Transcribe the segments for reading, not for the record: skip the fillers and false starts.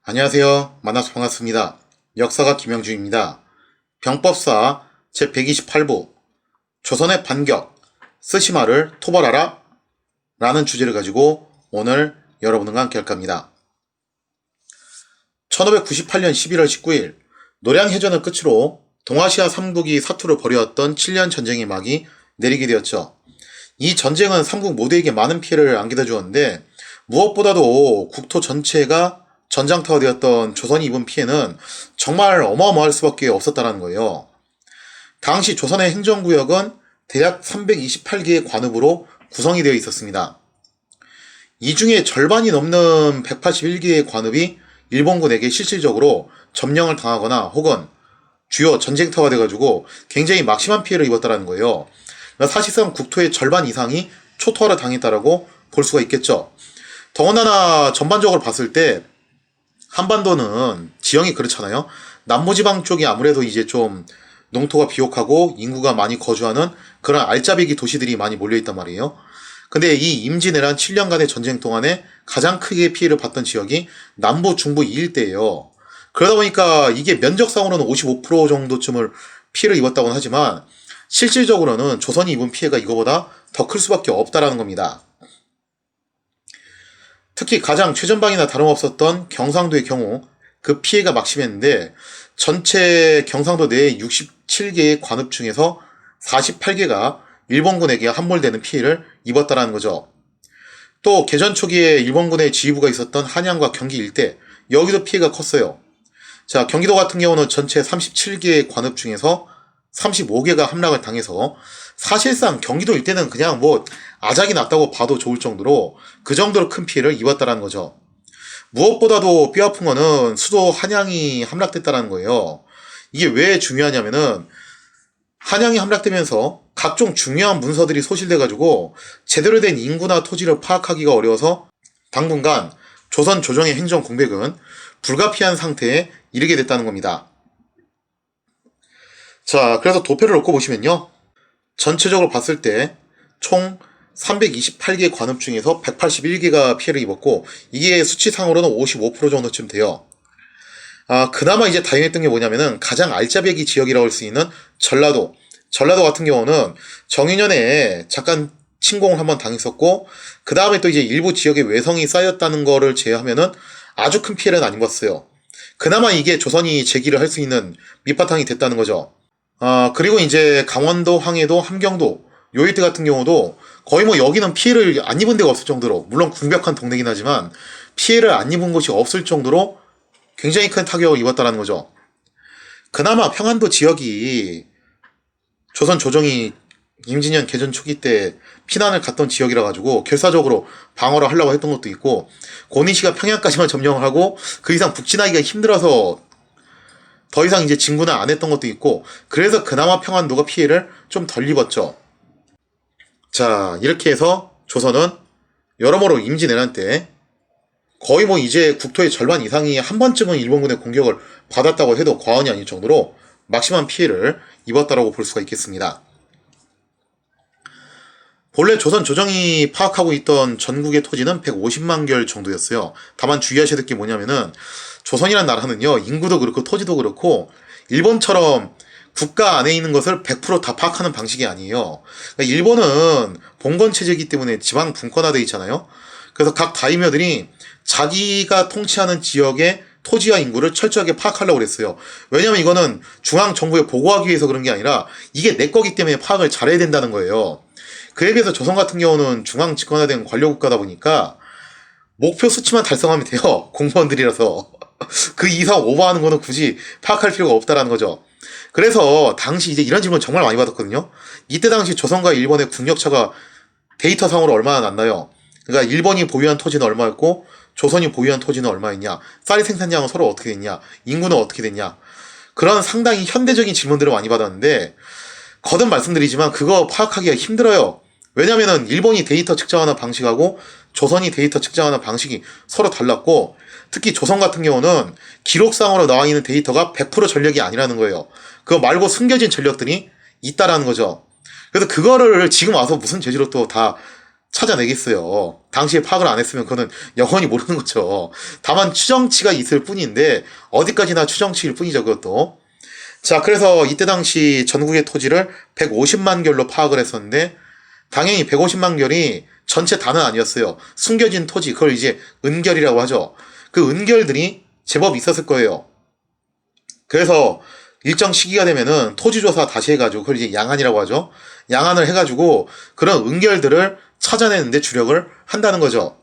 안녕하세요. 만나서 반갑습니다. 역사가 김영준입니다. 병법사 제128부 조선의 반격, 스시마를 토벌하라 라는 주제를 가지고 오늘 여러분과 함께 할 겁니다. 1598년 11월 19일 노량해전을 끝으로 동아시아 3국이 사투를 벌여왔던 7년 전쟁의 막이 내리게 되었죠. 이 전쟁은 3국 모두에게 많은 피해를 안겨다 주었는데 무엇보다도 국토 전체가 전장터가 되었던 조선이 입은 피해는 정말 어마어마할 수밖에 없었다는 거예요. 당시 조선의 행정구역은 대략 328개의 관읍으로 구성이 되어 있었습니다. 이 중에 절반이 넘는 181개의 관읍이 일본군에게 실질적으로 점령을 당하거나 혹은 주요 전쟁터가 돼가지고 굉장히 막심한 피해를 입었다는 거예요. 사실상 국토의 절반 이상이 초토화를 당했다라고 볼 수가 있겠죠. 더군다나 전반적으로 봤을 때 한반도는 지형이 그렇잖아요. 남부지방 쪽이 아무래도 이제 좀 농토가 비옥하고 인구가 많이 거주하는 그런 알짜배기 도시들이 많이 몰려있단 말이에요. 근데 이 임진왜란 7년간의 전쟁 동안에 가장 크게 피해를 봤던 지역이 남부, 중부 이 일대예요. 그러다 보니까 이게 면적상으로는 55% 정도쯤을 피해를 입었다고는 하지만 실질적으로는 조선이 입은 피해가 이거보다 더 클 수밖에 없다라는 겁니다. 특히 가장 최전방이나 다름없었던 경상도의 경우 그 피해가 막심했는데 전체 경상도 내에 67개의 관읍 중에서 48개가 일본군에게 함몰되는 피해를 입었다는 거죠. 또 개전 초기에 일본군의 지휘부가 있었던 한양과 경기 일대 여기도 피해가 컸어요. 자, 경기도 같은 경우는 전체 37개의 관읍 중에서 35개가 함락을 당해서 사실상 경기도 일대는 그냥 아작이 났다고 봐도 좋을 정도로 그 정도로 큰 피해를 입었다는 거죠. 무엇보다도 뼈아픈 거는 수도 한양이 함락됐다는 거예요. 이게 왜 중요하냐면은 한양이 함락되면서 각종 중요한 문서들이 소실돼가지고 제대로 된 인구나 토지를 파악하기가 어려워서 당분간 조선 조정의 행정 공백은 불가피한 상태에 이르게 됐다는 겁니다. 자, 그래서 도표를 놓고 보시면요. 전체적으로 봤을 때 총 328개 관읍 중에서 181개가 피해를 입었고 이게 수치상으로는 55% 정도쯤 돼요. 그나마 이제 다행했던 게 뭐냐면은 가장 알짜배기 지역이라고 할 수 있는 전라도 같은 경우는 정유년에 잠깐 침공을 한번 당했었고 그 다음에 또 이제 일부 지역에 외성이 쌓였다는 거를 제외하면은 아주 큰 피해는 안 입었어요. 그나마 이게 조선이 제기를 할 수 있는 밑바탕이 됐다는 거죠. 그리고 이제 강원도, 황해도, 함경도 요 일대 같은 경우도 거의 여기는 피해를 안 입은 데가 없을 정도로 물론 궁벽한 동네긴 하지만 피해를 안 입은 곳이 없을 정도로 굉장히 큰 타격을 입었다는 거죠. 그나마 평안도 지역이 조선 조정이 임진년 개전 초기 때 피난을 갔던 지역이라 가지고 결사적으로 방어를 하려고 했던 것도 있고 고니시가 평양까지만 점령을 하고 그 이상 북진하기가 힘들어서 더 이상 이제 진군을 안 했던 것도 있고 그래서 그나마 평안도가 피해를 좀 덜 입었죠. 자, 이렇게 해서 조선은 여러모로 임진왜란 때 거의 이제 국토의 절반 이상이 한 번쯤은 일본군의 공격을 받았다고 해도 과언이 아닐 정도로 막심한 피해를 입었다고 볼 수가 있겠습니다. 본래 조선 조정이 파악하고 있던 전국의 토지는 150만 결 정도였어요. 다만 주의하셔야 될 게 뭐냐면은 조선이라는 나라는요, 인구도 그렇고 토지도 그렇고 일본처럼 국가 안에 있는 것을 100% 다 파악하는 방식이 아니에요. 그러니까 일본은 봉건 체제이기 때문에 지방 분권화되어 있잖아요. 그래서 각 다이묘들이 자기가 통치하는 지역의 토지와 인구를 철저하게 파악하려고 그랬어요. 왜냐면 이거는 중앙 정부에 보고하기 위해서 그런 게 아니라 이게 내 거기 때문에 파악을 잘해야 된다는 거예요. 그에 비해서 조선 같은 경우는 중앙 집권화된 관료국가다 보니까 목표 수치만 달성하면 돼요. 공무원들이라서. 그 이상 오버하는 거는 굳이 파악할 필요가 없다라는 거죠. 그래서 당시 이제 이런 질문 정말 많이 받았거든요. 이때 당시 조선과 일본의 국력차가 데이터상으로 얼마나 났나요? 그러니까 일본이 보유한 토지는 얼마였고 조선이 보유한 토지는 얼마였냐? 쌀 생산량은 서로 어떻게 됐냐? 인구는 어떻게 됐냐? 그런 상당히 현대적인 질문들을 많이 받았는데 거듭 말씀드리지만 그거 파악하기가 힘들어요. 왜냐면은 일본이 데이터 측정하는 방식하고 조선이 데이터 측정하는 방식이 서로 달랐고 특히 조선 같은 경우는 기록상으로 나와 있는 데이터가 100% 전력이 아니라는 거예요. 그거 말고 숨겨진 전력들이 있다라는 거죠. 그래서 그거를 지금 와서 무슨 재주로 또 다 찾아내겠어요. 당시에 파악을 안 했으면 그거는 영원히 모르는 거죠. 다만 추정치가 있을 뿐인데 어디까지나 추정치일 뿐이죠, 그것도. 자, 그래서 이때 당시 전국의 토지를 150만 결로 파악을 했었는데 당연히 150만 결이 전체 다는 아니었어요. 숨겨진 토지, 그걸 이제 은결이라고 하죠. 그 은결들이 제법 있었을 거예요. 그래서 일정 시기가 되면은 토지조사 다시 해가지고 그걸 이제 양안이라고 하죠. 양안을 해가지고 그런 은결들을 찾아내는데 주력을 한다는 거죠.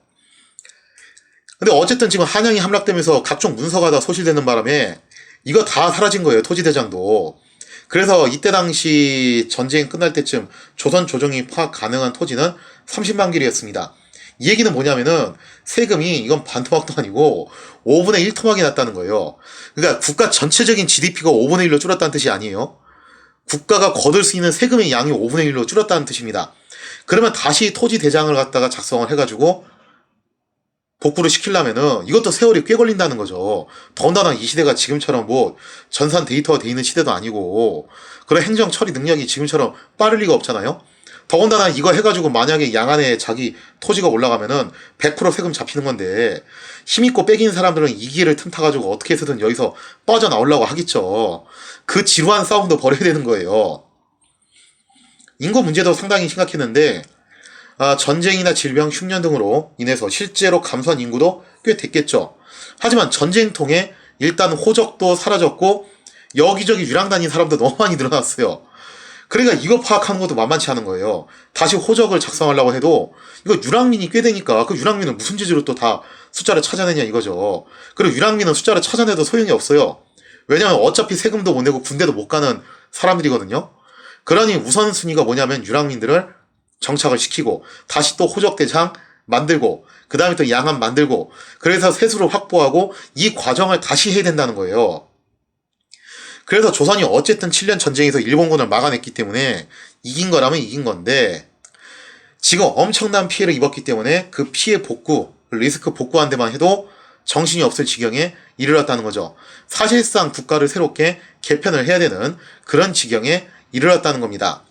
근데 어쨌든 지금 한양이 함락되면서 각종 문서가 다 소실되는 바람에 이거 다 사라진 거예요. 토지대장도. 그래서 이때 당시 전쟁 끝날 때쯤 조선 조정이 파악 가능한 토지는 30만 길이었습니다. 이 얘기는 뭐냐면은 세금이 이건 반토막도 아니고 5분의 1 토막이 났다는 거예요. 그러니까 국가 전체적인 GDP가 5분의 1로 줄었다는 뜻이 아니에요. 국가가 거둘 수 있는 세금의 양이 5분의 1로 줄었다는 뜻입니다. 그러면 다시 토지 대장을 갖다가 작성을 해가지고 복구를 시키려면은 이것도 세월이 꽤 걸린다는 거죠. 더군다나 이 시대가 지금처럼 뭐 전산 데이터가 돼 있는 시대도 아니고 그런 행정 처리 능력이 지금처럼 빠를 리가 없잖아요. 더군다나 이거 해가지고 만약에 양안에 자기 토지가 올라가면은 100% 세금 잡히는 건데 힘있고 빼긴 사람들은 이 기회를 틈타가지고 어떻게 해서든 여기서 빠져나오려고 하겠죠. 그 지루한 싸움도 벌여야 되는 거예요. 인구 문제도 상당히 심각했는데 전쟁이나 질병, 흉년 등으로 인해서 실제로 감소한 인구도 꽤 됐겠죠. 하지만 전쟁 통해 일단 호적도 사라졌고 여기저기 유랑 다닌 사람도 너무 많이 늘어났어요. 그러니까 이거 파악하는 것도 만만치 않은 거예요. 다시 호적을 작성하려고 해도 이거 유랑민이 꽤 되니까 그 유랑민은 무슨 재주로 또 다 숫자를 찾아내냐 이거죠. 그리고 유랑민은 숫자를 찾아내도 소용이 없어요. 왜냐면 어차피 세금도 못 내고 군대도 못 가는 사람들이거든요. 그러니 우선순위가 뭐냐면 유랑민들을 정착을 시키고 다시 또 호적대장 만들고 그 다음에 또 양안 만들고 그래서 세수를 확보하고 이 과정을 다시 해야 된다는 거예요. 그래서 조선이 어쨌든 7년 전쟁에서 일본군을 막아냈기 때문에 이긴 거라면 이긴 건데 지금 엄청난 피해를 입었기 때문에 그 피해 복구, 리스크 복구한 데만 해도 정신이 없을 지경에 이르렀다는 거죠. 사실상 국가를 새롭게 개편을 해야 되는 그런 지경에 이르렀다는 겁니다.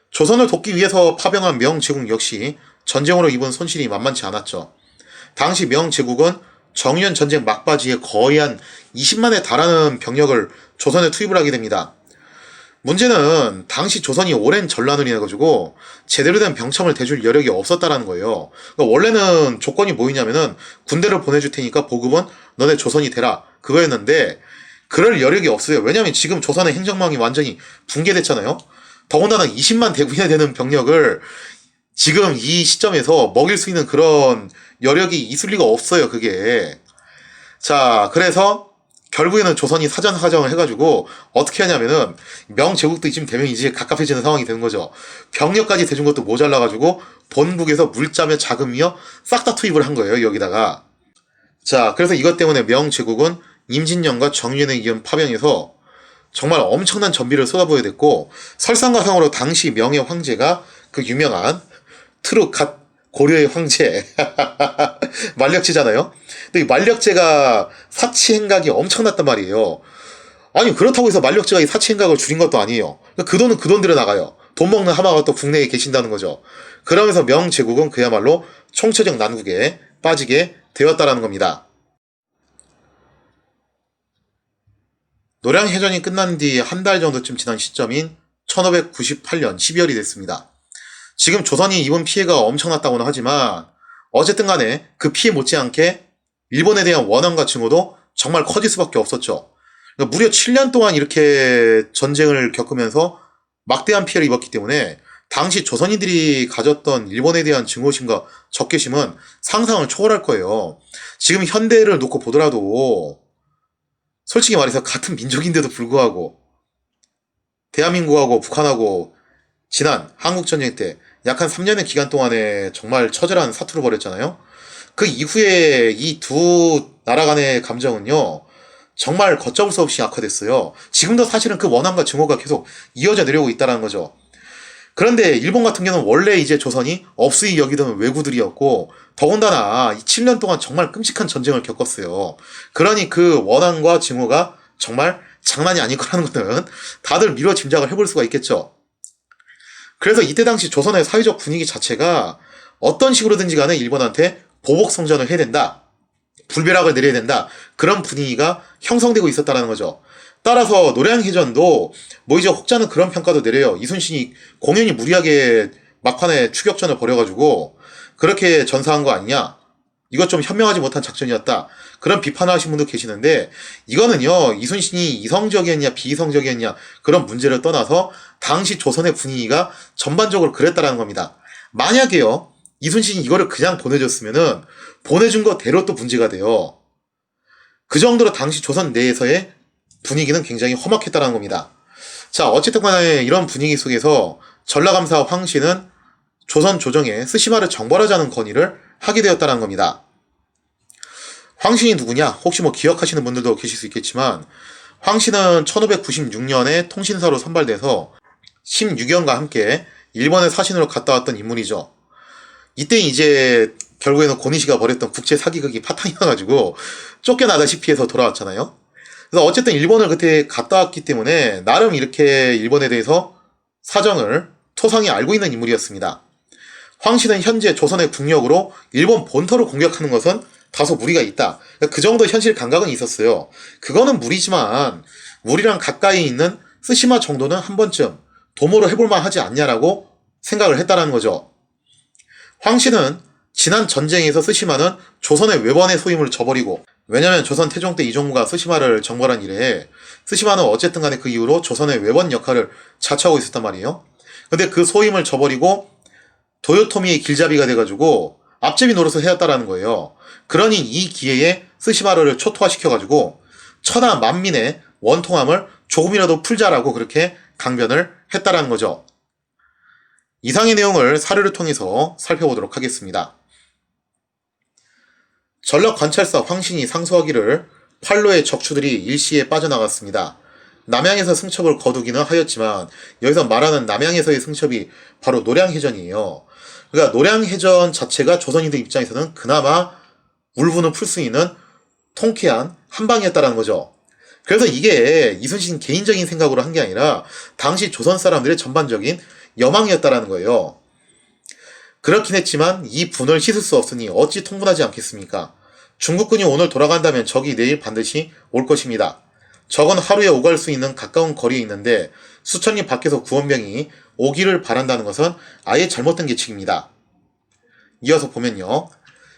조선을 돕기 위해서 파병한 명제국 역시 전쟁으로 입은 손실이 만만치 않았죠. 당시 명제국은 정유년 전쟁 막바지에 거의 한 20만에 달하는 병력을 조선에 투입을 하게 됩니다. 문제는 당시 조선이 오랜 전란을 인해가지고 제대로 된 병참을 대줄 여력이 없었다라는 거예요. 그러니까 원래는 조건이 뭐였냐면은 군대를 보내줄 테니까 보급은 너네 조선이 되라 그거였는데 그럴 여력이 없어요. 왜냐면 지금 조선의 행정망이 완전히 붕괴됐잖아요. 더군다나 20만 대군이나 되는 병력을 지금 이 시점에서 먹일 수 있는 그런 여력이 있을 리가 없어요, 그게. 자, 그래서 결국에는 조선이 사전사정을 해가지고 어떻게 하냐면은 명제국도 이쯤 되면 이제 갑갑해지는 상황이 되는 거죠. 병력까지 대준 것도 모자라가지고 본국에서 물자며 자금이며 싹 다 투입을 한 거예요, 여기다가. 자, 그래서 이것 때문에 명제국은 임진년과 정유년에 이은 파병에서 정말 엄청난 전비를 쏟아부어야 됐고 설상가상으로 당시 명의 황제가 그 유명한 트루갓 고려의 황제 만력제잖아요. 근데 이 만력제가 사치 행각이 엄청났단 말이에요. 아니 그렇다고 해서 만력제가 이 사치 행각을 줄인 것도 아니에요. 그 돈은 그 돈대로 나가요. 돈 먹는 하마가 또 국내에 계신다는 거죠. 그러면서 명제국은 그야말로 총체적 난국에 빠지게 되었다라는 겁니다. 노량해전이 끝난 뒤 한 달 정도쯤 지난 시점인 1598년 12월이 됐습니다. 지금 조선이 입은 피해가 엄청났다고는 하지만 어쨌든 간에 그 피해 못지않게 일본에 대한 원한과 증오도 정말 커질 수밖에 없었죠. 그러니까 무려 7년 동안 이렇게 전쟁을 겪으면서 막대한 피해를 입었기 때문에 당시 조선인들이 가졌던 일본에 대한 증오심과 적개심은 상상을 초월할 거예요. 지금 현대를 놓고 보더라도 솔직히 말해서 같은 민족인데도 불구하고 대한민국하고 북한하고 지난 한국전쟁 때 약 한 3년의 기간 동안에 정말 처절한 사투를 벌였잖아요. 그 이후에 이 두 나라 간의 감정은요 정말 걷잡을 수 없이 악화됐어요. 지금도 사실은 그 원한과 증오가 계속 이어져 내려오고 있다는 거죠. 그런데 일본 같은 경우는 원래 이제 조선이 업수이 여기던 왜구들이었고 더군다나 이 7년 동안 정말 끔찍한 전쟁을 겪었어요. 그러니 그 원한과 증오가 정말 장난이 아닐 거라는 것은 다들 미뤄 짐작을 해볼 수가 있겠죠. 그래서 이때 당시 조선의 사회적 분위기 자체가 어떤 식으로든지 간에 일본한테 보복 성전을 해야 된다. 불벼락을 내려야 된다. 그런 분위기가 형성되고 있었다는 거죠. 따라서 노량해전도 뭐 이제 혹자는 그런 평가도 내려요. 이순신이 공연히 무리하게 막판에 추격전을 벌여가지고 그렇게 전사한 거 아니냐. 이것 좀 현명하지 못한 작전이었다. 그런 비판을 하신 분도 계시는데 이거는요. 이순신이 이성적이었냐 비이성적이었냐 그런 문제를 떠나서 당시 조선의 분위기가 전반적으로 그랬다라는 겁니다. 만약에요. 이순신이 이거를 그냥 보내줬으면은 보내준 거대로 또 문제가 돼요. 그 정도로 당시 조선 내에서의 분위기는 굉장히 험악했다는 겁니다. 자, 어쨌든 간에 이런 분위기 속에서 전라감사 황씨는 조선 조정에 스시마를 정벌하자는 건의를 하게 되었다는 겁니다. 황씨는 누구냐? 혹시 뭐 기억하시는 분들도 계실 수 있겠지만 황씨는 1596년에 통신사로 선발돼서 심유경과 함께 일본의 사신으로 갔다 왔던 인물이죠. 이때 이제 결국에는 고니시가 벌였던 국제 사기극이 파탄이 나가지고 쫓겨나다시피 해서 돌아왔잖아요. 그래서 어쨌든 일본을 그때 갔다 왔기 때문에 나름 이렇게 일본에 대해서 사정을 토상히 알고 있는 인물이었습니다. 황씨는 현재 조선의 국력으로 일본 본토를 공격하는 것은 다소 무리가 있다. 그 정도 현실 감각은 있었어요. 그거는 무리지만 우리랑 가까이 있는 쓰시마 정도는 한 번쯤 도모로 해볼만 하지 않냐라고 생각을 했다는 거죠. 황씨는 지난 전쟁에서 쓰시마는 조선의 외번의 소임을 저버리고 왜냐면 조선 태종 때 이종무가 쓰시마를 정벌한 이래 쓰시마는 어쨌든 간에 그 이후로 조선의 외번 역할을 자처하고 있었단 말이에요. 근데 그 소임을 저버리고 도요토미의 길잡이가 돼가지고 앞제비 노릇을 해왔다라는 거예요. 그러니 이 기회에 쓰시마를 초토화시켜가지고 천하 만민의 원통함을 조금이라도 풀자라고 그렇게 강변을 했다라는 거죠. 이상의 내용을 사료를 통해서 살펴보도록 하겠습니다. 전라관찰사 황신이 상소하기를 팔로의 적추들이 일시에 빠져나갔습니다. 남양에서 승첩을 거두기는 하였지만 여기서 말하는 남양에서의 승첩이 바로 노량해전이에요. 그러니까 노량해전 자체가 조선인들 입장에서는 그나마 울분을 풀 수 있는 통쾌한 한방이었다는 거죠. 그래서 이게 이순신 개인적인 생각으로 한 게 아니라 당시 조선 사람들의 전반적인 여망이었다는 거예요. 그렇긴 했지만 이 분을 씻을 수 없으니 어찌 통분하지 않겠습니까? 중국군이 오늘 돌아간다면 적이 내일 반드시 올 것입니다. 적은 하루에 오갈 수 있는 가까운 거리에 있는데 수천리 밖에서 구원병이 오기를 바란다는 것은 아예 잘못된 계책입니다. 이어서 보면요.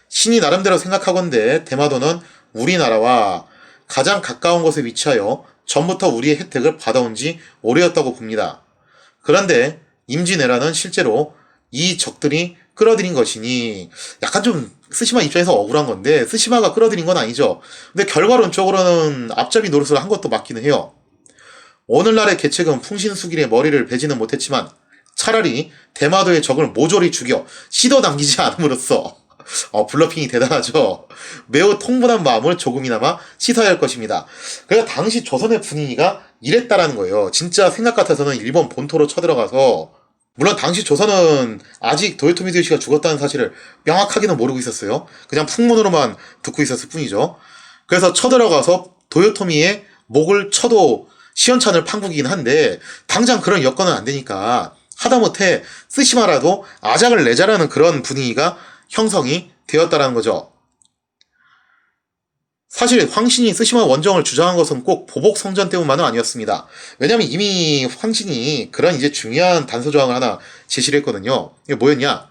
신이 나름대로 생각하건대 대마도는 우리나라와 가장 가까운 곳에 위치하여 전부터 우리의 혜택을 받아온 지 오래였다고 봅니다. 그런데 임진왜란은 실제로 이 적들이 끌어들인 것이니 약간 좀 쓰시마 입장에서 억울한 건데 쓰시마가 끌어들인 건 아니죠. 근데 결과론적으로는 앞잡이 노릇을 한 것도 맞기는 해요. 오늘날의 계책은 풍신수길의 머리를 베지는 못했지만 차라리 대마도의 적을 모조리 죽여 씻어 당기지 않음으로써 블러핑이 대단하죠. 매우 통분한 마음을 조금이나마 씻어야 할 것입니다. 그러니까 당시 조선의 분위기가 이랬다라는 거예요. 진짜 생각 같아서는 일본 본토로 쳐들어가서 물론 당시 조선은 아직 도요토미 히데요시가 죽었다는 사실을 명확하게는 모르고 있었어요. 그냥 풍문으로만 듣고 있었을 뿐이죠. 그래서 쳐들어가서 도요토미의 목을 쳐도 시원찮을 판국이긴 한데 당장 그런 여건은 안 되니까 하다못해 쓰시마라도 아작을 내자라는 그런 분위기가 형성이 되었다라는 거죠. 사실 황신이 쓰시마 원정을 주장한 것은 꼭 보복 성전 때문만은 아니었습니다. 왜냐면 이미 황신이 그런 이제 중요한 단서 조항을 하나 제시를 했거든요. 이게 뭐였냐?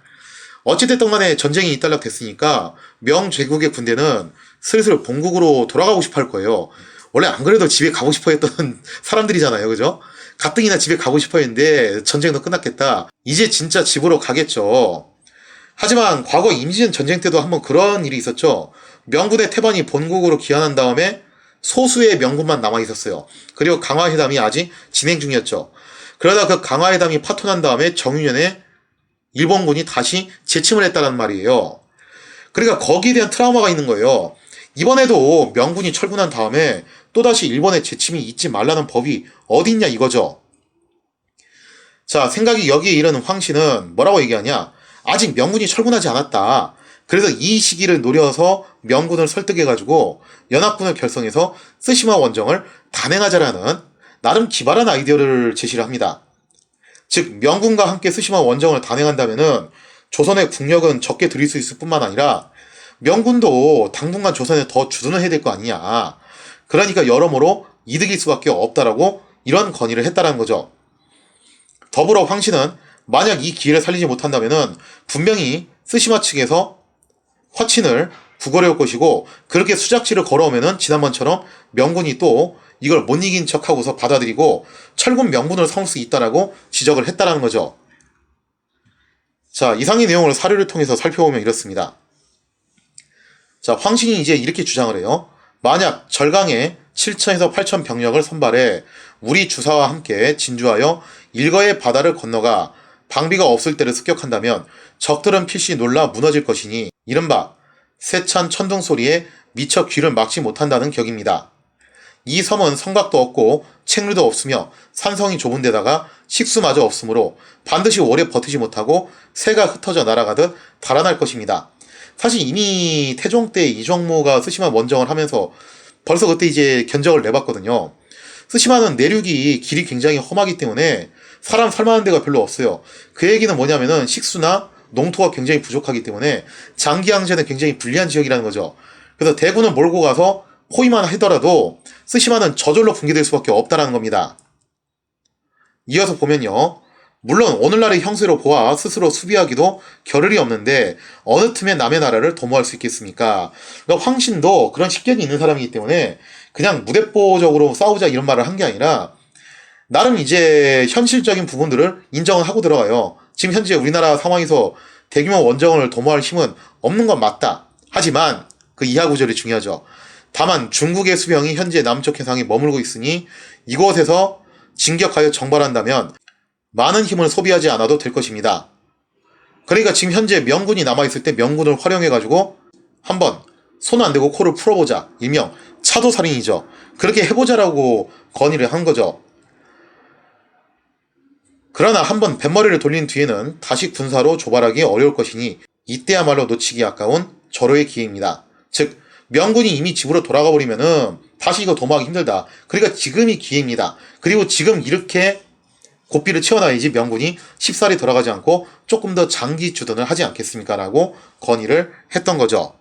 어찌됐든 간에 전쟁이 이탈락 됐으니까 명제국의 군대는 슬슬 본국으로 돌아가고 싶어 할 거예요. 원래 안 그래도 집에 가고 싶어 했던 사람들이잖아요. 그죠? 가뜩이나 집에 가고 싶어 했는데 전쟁도 끝났겠다. 이제 진짜 집으로 가겠죠. 하지만 과거 임진 전쟁 때도 한번 그런 일이 있었죠. 명군의 태반이 본국으로 귀환한 다음에 소수의 명군만 남아 있었어요. 그리고 강화회담이 아직 진행 중이었죠. 그러다 그 강화회담이 파토난 다음에 정유년에 일본군이 다시 재침을 했다는 말이에요. 그러니까 거기에 대한 트라우마가 있는 거예요. 이번에도 명군이 철군한 다음에 또다시 일본의 재침이 있지 말라는 법이 어딨냐 이거죠. 자, 생각이 여기에 이르는 황씨는 뭐라고 얘기하냐? 아직 명군이 철군하지 않았다. 그래서 이 시기를 노려서 명군을 설득해가지고 연합군을 결성해서 쓰시마 원정을 단행하자라는 나름 기발한 아이디어를 제시를 합니다. 즉 명군과 함께 스시마 원정을 단행한다면은 조선의 국력은 적게 들일 수 있을 뿐만 아니라 명군도 당분간 조선에 더 주둔을 해야 될 거 아니냐. 그러니까 여러모로 이득일 수밖에 없다라고 이런 건의를 했다라는 거죠. 더불어 황씨는 만약 이 기회를 살리지 못한다면은 분명히 스시마 측에서 화친을 구걸해올 것이고, 그렇게 수작지를 걸어오면은 지난번처럼 명군이 또 이걸 못 이긴 척하고서 받아들이고 철군 명분을 삼을 수 있다라고 지적을 했다라는 거죠. 자, 이상의 내용을 사료를 통해서 살펴보면 이렇습니다. 자, 황신이 이제 이렇게 주장을 해요. 만약 절강에 7천에서 8천 병력을 선발해 우리 주사와 함께 진주하여 일거의 바다를 건너가 방비가 없을 때를 습격한다면 적들은 필시 놀라 무너질 것이니 이른바 세찬 천둥 소리에 미처 귀를 막지 못한다는 격입니다. 이 섬은 성곽도 없고 책류도 없으며 산성이 좁은 데다가 식수마저 없으므로 반드시 오래 버티지 못하고 새가 흩어져 날아가듯 달아날 것입니다. 사실 이미 태종 때 이정무가 스시마 원정을 하면서 벌써 그때 이제 견적을 내봤거든요. 스시마는 내륙이 길이 굉장히 험하기 때문에 사람 살만한 데가 별로 없어요. 그 얘기는 뭐냐면은 식수나 농토가 굉장히 부족하기 때문에 장기 항제는 굉장히 불리한 지역이라는 거죠. 그래서 대군을 몰고 가서 포위만 하더라도 스시마는 저절로 붕괴될 수밖에 없다는 겁니다. 이어서 보면요. 물론 오늘날의 형세로 보아 스스로 수비하기도 겨를이 없는데 어느 틈에 남의 나라를 도모할 수 있겠습니까? 그러니까 황신도 그런 식견이 있는 사람이기 때문에 그냥 무대뽀적으로 싸우자 이런 말을 한 게 아니라 나름 이제 현실적인 부분들을 인정을 하고 들어가요. 지금 현재 우리나라 상황에서 대규모 원정을 도모할 힘은 없는 건 맞다. 하지만 그 이하 구절이 중요하죠. 다만 중국의 수병이 현재 남쪽 해상에 머물고 있으니 이곳에서 진격하여 정발한다면 많은 힘을 소비하지 않아도 될 것입니다. 그러니까 지금 현재 명군이 남아있을 때 명군을 활용해가지고 한번 손 안 대고 코를 풀어보자. 일명 차도살인이죠. 그렇게 해보자라고 건의를 한 거죠. 그러나 한번 뱃머리를 돌린 뒤에는 다시 군사로 조발하기 어려울 것이니 이때야말로 놓치기 아까운 절호의 기회입니다. 즉 명군이 이미 집으로 돌아가 버리면은 다시 이거 도모하기 힘들다. 그러니까 지금이 기회입니다. 그리고 지금 이렇게 고삐를 채워놔야지 명군이 쉽사리 돌아가지 않고 조금 더 장기 주둔을 하지 않겠습니까? 라고 건의를 했던 거죠.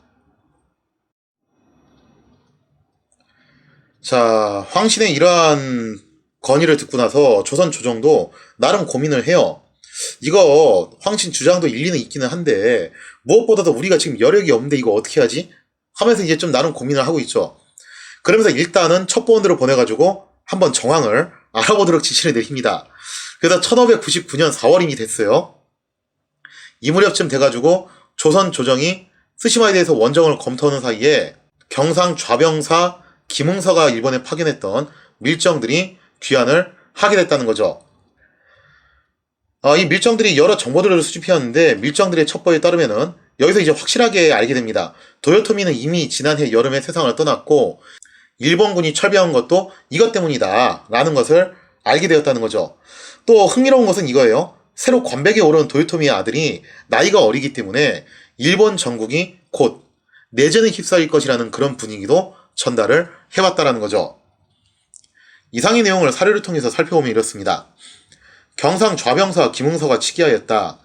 자, 황신의 이러한 건의를 듣고 나서 조선 조정도 나름 고민을 해요. 이거 황신 주장도 일리는 있기는 한데 무엇보다도 우리가 지금 여력이 없는데 이거 어떻게 하지? 하면서 이제 좀 나름 고민을 하고 있죠. 그러면서 일단은 첩보원들을 보내가지고 한번 정황을 알아보도록 지시를 내립니다. 그래서 1599년 4월임이 됐어요. 이 무렵쯤 돼가지고 조선 조정이 스시마에 대해서 원정을 검토하는 사이에 경상 좌병사 김응서가 일본에 파견했던 밀정들이 귀환을 하게 됐다는 거죠. 이 밀정들이 여러 정보들을 수집해왔는데 밀정들의 첩보에 따르면은 여기서 이제 확실하게 알게 됩니다. 도요토미는 이미 지난해 여름에 세상을 떠났고 일본군이 철병한 것도 이것 때문이다 라는 것을 알게 되었다는 거죠. 또 흥미로운 것은 이거예요. 새로 관백에 오른 도요토미의 아들이 나이가 어리기 때문에 일본 전국이 곧 내전에 휩싸일 것이라는 그런 분위기도 전달을 해왔다라는 거죠. 이상의 내용을 사료를 통해서 살펴보면 이렇습니다. 경상 좌병사 김응서가 치기하였다.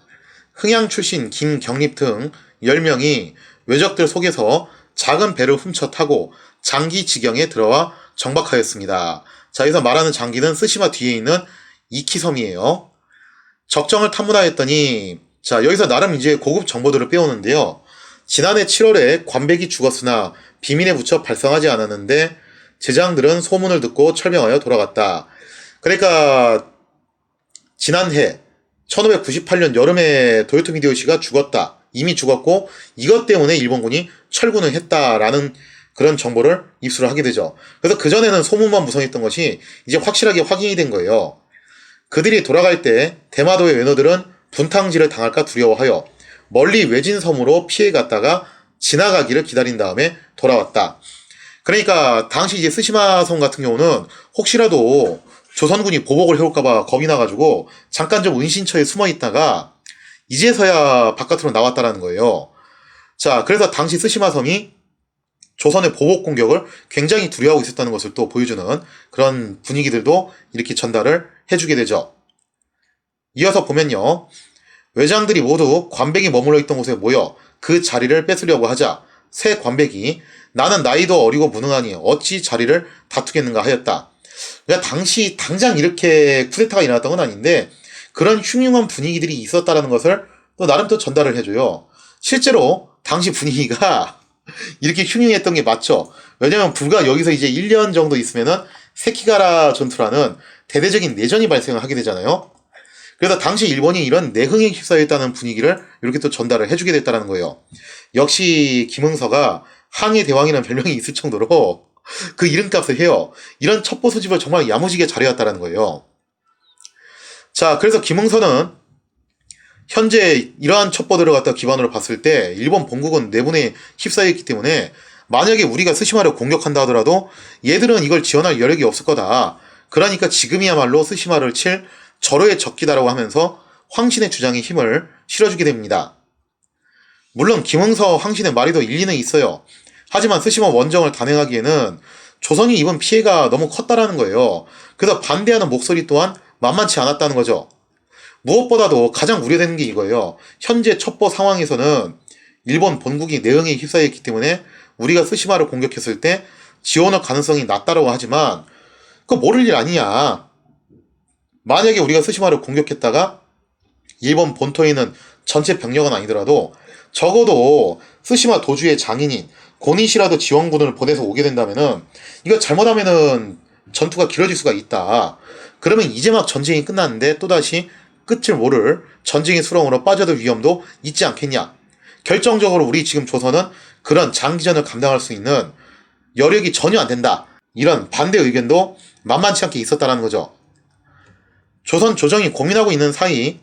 흥양 출신 김경립 등 10명이 외적들 속에서 작은 배를 훔쳐 타고 장기 지경에 들어와 정박하였습니다. 자, 여기서 말하는 장기는 스시마 뒤에 있는 이키섬이에요. 적정을 탐문하였더니, 자, 여기서 나름 이제 고급 정보들을 빼오는데요. 지난해 7월에 관백이 죽었으나 비밀에 붙여 발송하지 않았는데 제장들은 소문을 듣고 철병하여 돌아갔다. 그러니까 지난해 1598년 여름에 도요토미 히데요시가 죽었다. 이미 죽었고 이것 때문에 일본군이 철군을 했다라는 그런 정보를 입수를 하게 되죠. 그래서 그전에는 소문만 무성했던 것이 이제 확실하게 확인이 된 거예요. 그들이 돌아갈 때 대마도의 외노들은 분탕질을 당할까 두려워하여 멀리 외진 섬으로 피해갔다가 지나가기를 기다린 다음에 돌아왔다. 그러니까 당시 이제 스시마 섬 같은 경우는 혹시라도 조선군이 보복을 해올까봐 겁이 나가지고 잠깐 좀 은신처에 숨어 있다가 이제서야 바깥으로 나왔다라는 거예요. 자, 그래서 당시 스시마 섬이 조선의 보복 공격을 굉장히 두려워하고 있었다는 것을 또 보여주는 그런 분위기들도 이렇게 전달을 해주게 되죠. 이어서 보면요. 외장들이 모두 관백이 머물러 있던 곳에 모여 그 자리를 뺏으려고 하자 새 관백이 나는 나이도 어리고 무능하니 어찌 자리를 다투겠는가 하였다. 그러니까 당시 당장 이렇게 쿠데타가 일어났던 건 아닌데 그런 흉흉한 분위기들이 있었다라는 것을 또 나름 또 전달을 해줘요. 실제로 당시 분위기가 이렇게 흉흉했던 게 맞죠. 왜냐면 불과 여기서 이제 1년 정도 있으면은 세키가라 전투라는 대대적인 내전이 발생을 하게 되잖아요. 그래서 당시 일본이 이런 내흥에 휩싸였다는 분위기를 이렇게 또 전달을 해주게 됐다는 거예요. 역시 김응서가 항해 대왕이라는 별명이 있을 정도로 그 이름값을 해요. 이런 첩보 수집을 정말 야무지게 잘해왔다는 거예요. 자, 그래서 김응서는 현재 이러한 첩보들을 갖다 기반으로 봤을 때 일본 본국은 내분에 휩싸였기 때문에 만약에 우리가 스시마를 공격한다 하더라도 얘들은 이걸 지원할 여력이 없을 거다. 그러니까 지금이야말로 스시마를 칠 절호의 적기다라고 하면서 황신의 주장에 힘을 실어주게 됩니다. 물론 김응서 황신의 말이도 일리는 있어요. 하지만 스시마 원정을 단행하기에는 조선이 입은 피해가 너무 컸다라는 거예요. 그래서 반대하는 목소리 또한 만만치 않았다는 거죠. 무엇보다도 가장 우려되는 게 이거예요. 현재 첩보 상황에서는 일본 본국이 내흥에 휩싸였기 때문에 우리가 스시마를 공격했을 때 지원할 가능성이 낮다라고 하지만 그거 모를 일 아니냐. 만약에 우리가 스시마를 공격했다가 일본 본토에 있는 전체 병력은 아니더라도 적어도 스시마 도주의 장인인 고니시라도 지원군을 보내서 오게 된다면은 이거 잘못하면은 전투가 길어질 수가 있다. 그러면 이제 막 전쟁이 끝났는데 또다시 끝을 모를 전쟁의 수렁으로 빠져들 위험도 있지 않겠냐. 결정적으로 우리 지금 조선은 그런 장기전을 감당할 수 있는 여력이 전혀 안 된다. 이런 반대 의견도 만만치 않게 있었다는 거죠. 조선 조정이 고민하고 있는 사이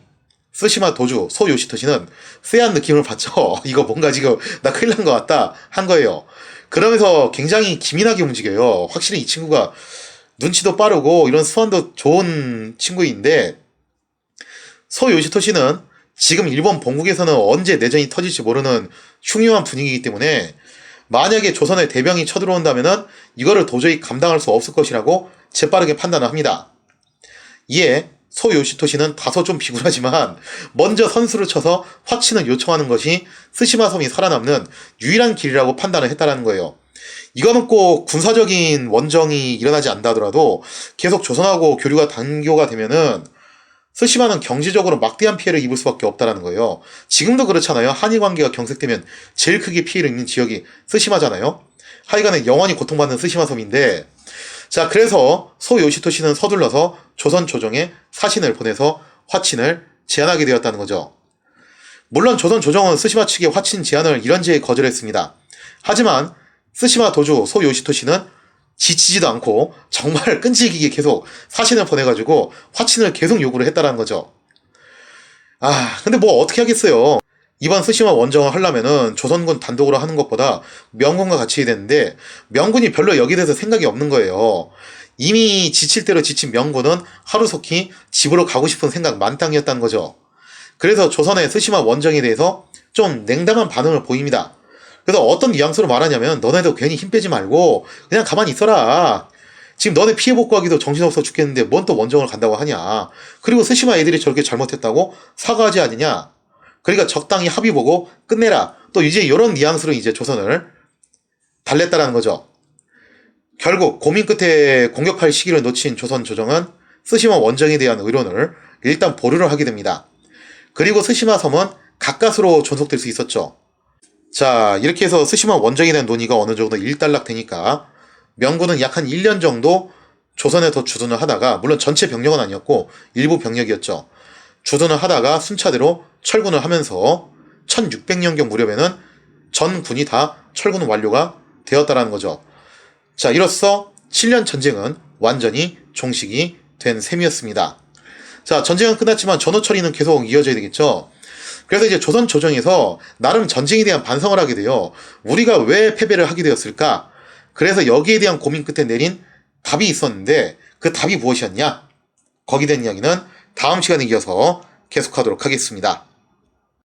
스시마 도주 소 요시토시는 쎄한 느낌을 받죠. 이거 뭔가 지금 나 큰일 난 것 같다 한 거예요. 그러면서 굉장히 기민하게 움직여요. 확실히 이 친구가 눈치도 빠르고 이런 수완도 좋은 친구인데 소 요시토시는 지금 일본 본국에서는 언제 내전이 터질지 모르는 흉흉한 분위기이기 때문에 만약에 조선에 대병이 쳐들어온다면은 이거를 도저히 감당할 수 없을 것이라고 재빠르게 판단을 합니다. 이에 소 요시토시는 다소 좀 비굴하지만 먼저 선수를 쳐서 화친을 요청하는 것이 스시마 섬이 살아남는 유일한 길이라고 판단을 했다는 거예요. 이거는 꼭 군사적인 원정이 일어나지 않다 하더라도 계속 조선하고 교류가 단교가 되면은 스시마는 경제적으로 막대한 피해를 입을 수밖에 없다는 거예요. 지금도 그렇잖아요. 한일 관계가 경색되면 제일 크게 피해를 입는 지역이 스시마잖아요. 하여간에 영원히 고통받는 스시마 섬인데 자, 그래서 소 요시토시는 서둘러서 조선 조정에 사신을 보내서 화친을 제안하게 되었다는 거죠. 물론 조선 조정은 스시마 측의 화친 제안을 이런저에 거절했습니다. 하지만 스시마 도주 소 요시토시는 지치지도 않고 정말 끈질기게 계속 사신을 보내가지고 화친을 계속 요구를 했다는 거죠. 근데 뭐 어떻게 하겠어요. 이번 스시마 원정을 하려면은 조선군 단독으로 하는 것보다 명군과 같이 해야 되는데 명군이 별로 여기에 대해서 생각이 없는 거예요. 이미 지칠 대로 지친 명군은 하루속히 집으로 가고 싶은 생각 만땅이었다는 거죠. 그래서 조선의 스시마 원정에 대해서 좀 냉담한 반응을 보입니다. 그래서 어떤 뉘앙스로 말하냐면 너네도 괜히 힘 빼지 말고 그냥 가만히 있어라. 지금 너네 피해 복구하기도 정신없어 죽겠는데 뭔 또 원정을 간다고 하냐. 그리고 스시마 애들이 저렇게 잘못했다고 사과하지 않느냐. 그러니까 적당히 합의 보고 끝내라. 또 이제 이런 뉘앙스로 이제 조선을 달랬다라는 거죠. 결국 고민 끝에 공격할 시기를 놓친 조선 조정은 스시마 원정에 대한 의론을 일단 보류를 하게 됩니다. 그리고 스시마 섬은 가까스로 존속될 수 있었죠. 자, 이렇게 해서 스시마 원정에 대한 논의가 어느 정도 일단락되니까 명군은 약 한 1년 정도 조선에 더 주둔을 하다가 물론 전체 병력은 아니었고 일부 병력이었죠. 주둔을 하다가 순차대로 철군을 하면서 1600년경 무렵에는 전 군이 다 철군 완료가 되었다라는 거죠. 자, 이로써 7년 전쟁은 완전히 종식이 된 셈이었습니다. 자, 전쟁은 끝났지만 전후 처리는 계속 이어져야 되겠죠. 그래서 이제 조선 조정에서 나름 전쟁에 대한 반성을 하게 돼요. 우리가 왜 패배를 하게 되었을까? 그래서 여기에 대한 고민 끝에 내린 답이 있었는데 그 답이 무엇이었냐? 거기에 대한 이야기는 다음 시간에 이어서 계속하도록 하겠습니다.